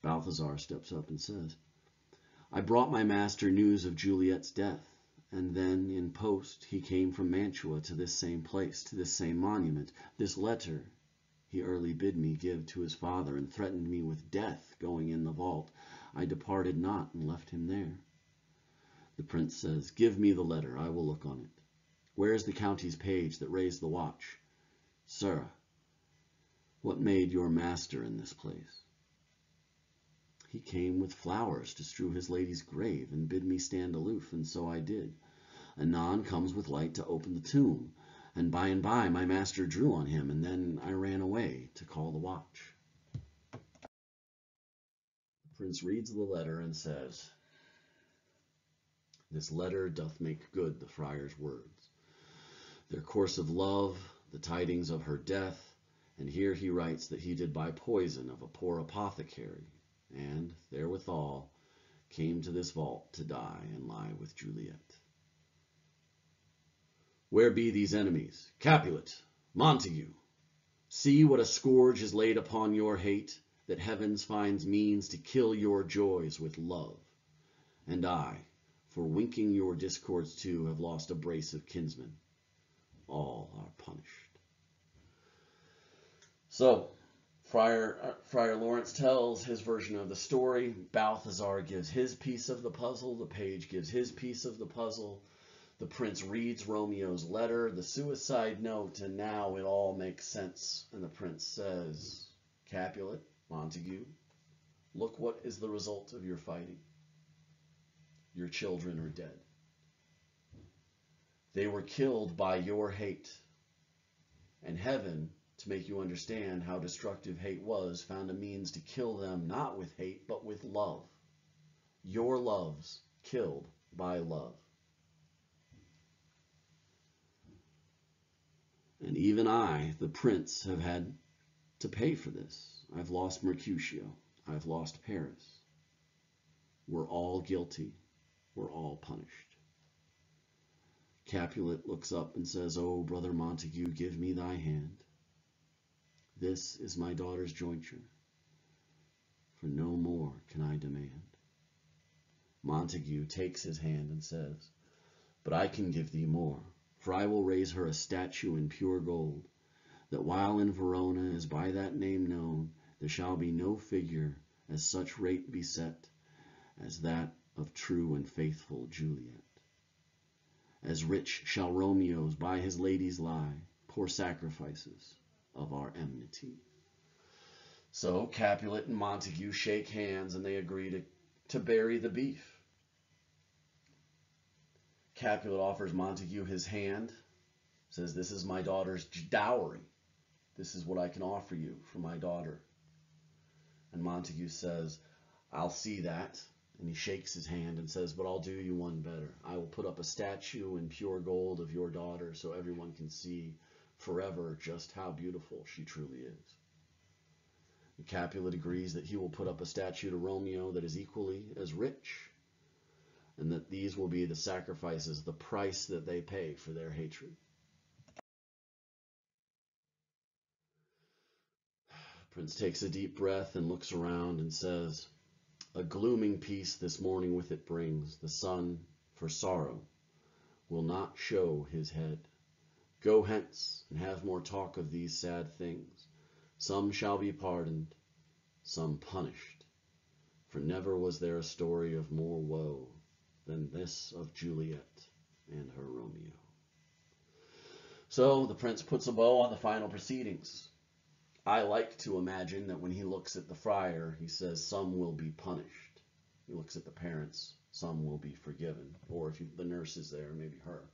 Balthazar steps up and says, "I brought my master news of Juliet's death, and then in post he came from Mantua to this same place, to this same monument. This letter he early bid me give to his father, and threatened me with death going in the vault. I departed not, and left him there." The prince says, "Give me the letter, I will look on it. Where is the county's page that raised the watch? Sirrah, what made your master in this place?" "He came with flowers to strew his lady's grave, and bid me stand aloof, and so I did. Anon comes with light to open the tomb, and by my master drew on him, and then I ran away to call the watch." The prince reads the letter and says, "This letter doth make good the friar's words. Their course of love, the tidings of her death, and here he writes that he did buy poison of a poor apothecary, and therewithal came to this vault to die and lie with Juliet. Where be these enemies? Capulet, Montague, see what a scourge is laid upon your hate, that heavens finds means to kill your joys with love. And I, for winking your discords too, have lost a brace of kinsmen. All are punished." So, Friar Lawrence tells his version of the story. Balthazar gives his piece of the puzzle. The page gives his piece of the puzzle. The prince reads Romeo's letter, the suicide note, and now it all makes sense. And the prince says, "Capulet, Montague, look what is the result of your fighting. Your children are dead. They were killed by your hate. And heaven, to make you understand how destructive hate was, found a means to kill them not with hate, but with love. Your loves killed by love. And even I, the prince, have had to pay for this. I've lost Mercutio. I've lost Paris. We're all guilty. We're all punished." Capulet looks up and says, "O brother Montague, give me thy hand. This is my daughter's jointure, for no more can I demand." Montague takes his hand and says, "But I can give thee more, for I will raise her a statue in pure gold, that while in Verona is by that name known, there shall be no figure as such rate be set as that of true and faithful Juliet. As rich shall Romeo's by his ladies lie, poor sacrifices of our enmity." So Capulet and Montague shake hands and they agree to bury the beef. Capulet offers Montague his hand, says, "This is my daughter's dowry. This is what I can offer you for my daughter." And Montague says, "I'll see that." And he shakes his hand and says, "But I'll do you one better. I will put up a statue in pure gold of your daughter so everyone can see forever just how beautiful she truly is." And Capulet agrees that he will put up a statue to Romeo that is equally as rich, and that these will be the sacrifices, the price that they pay for their hatred. Prince takes a deep breath and looks around and says, "A glooming peace this morning with it brings. The sun, for sorrow, will not show his head. Go hence, and have more talk of these sad things. Some shall be pardoned, some punished. For never was there a story of more woe than this of Juliet and her Romeo." So the prince puts a bow on the final proceedings. I like to imagine that when he looks at the friar, he says, "Some will be punished." He looks at the parents, "Some will be forgiven." Or if the nurse is there, maybe her.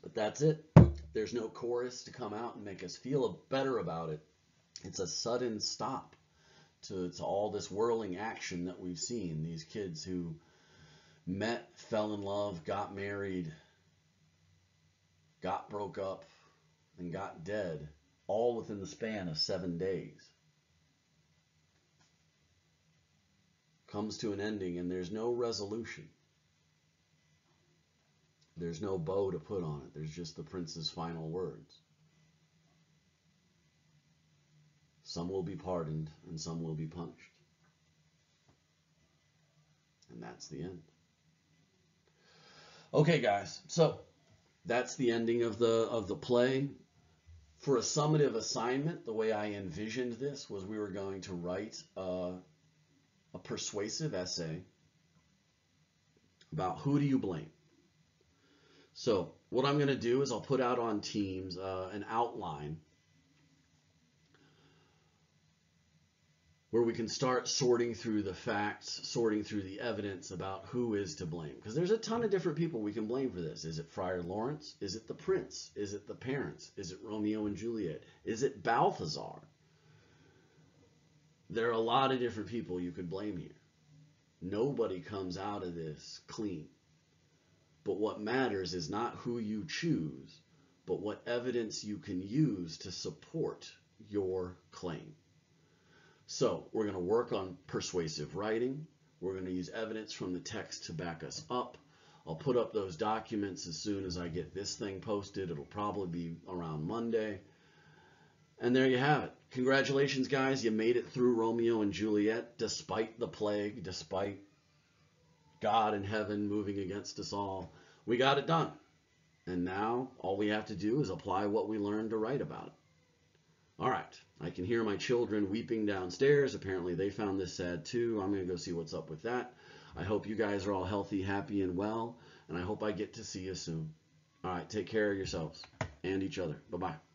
But that's it. There's no chorus to come out and make us feel better about it. It's a sudden stop to all this whirling action that we've seen. These kids who met, fell in love, got married, got broke up, and got dead, all within the span of 7 days. Comes to an ending, and there's no resolution. There's no bow to put on it. There's just the prince's final words. Some will be pardoned, and some will be punished. And that's the end. Okay, guys, so that's the ending of the play. For a summative assignment, the way I envisioned this was we were going to write a persuasive essay about who do you blame. So what I'm going to do is I'll put out on Teams an outline where we can start sorting through the facts, sorting through the evidence about who is to blame. Because there's a ton of different people we can blame for this. Is it Friar Lawrence? Is it the prince? Is it the parents? Is it Romeo and Juliet? Is it Balthazar? There are a lot of different people you could blame here. Nobody comes out of this clean. But what matters is not who you choose, but what evidence you can use to support your claim. So we're going to work on persuasive writing. We're going to use evidence from the text to back us up. I'll put up those documents as soon as I get this thing posted. It'll probably be around Monday. And there you have it. Congratulations, guys. You made it through Romeo and Juliet despite the plague, despite God in heaven moving against us all. We got it done. And now all we have to do is apply what we learned to write about it. All right. I can hear my children weeping downstairs. Apparently they found this sad too. I'm going to go see what's up with that. I hope you guys are all healthy, happy, and well. And I hope I get to see you soon. All right. Take care of yourselves and each other. Bye-bye.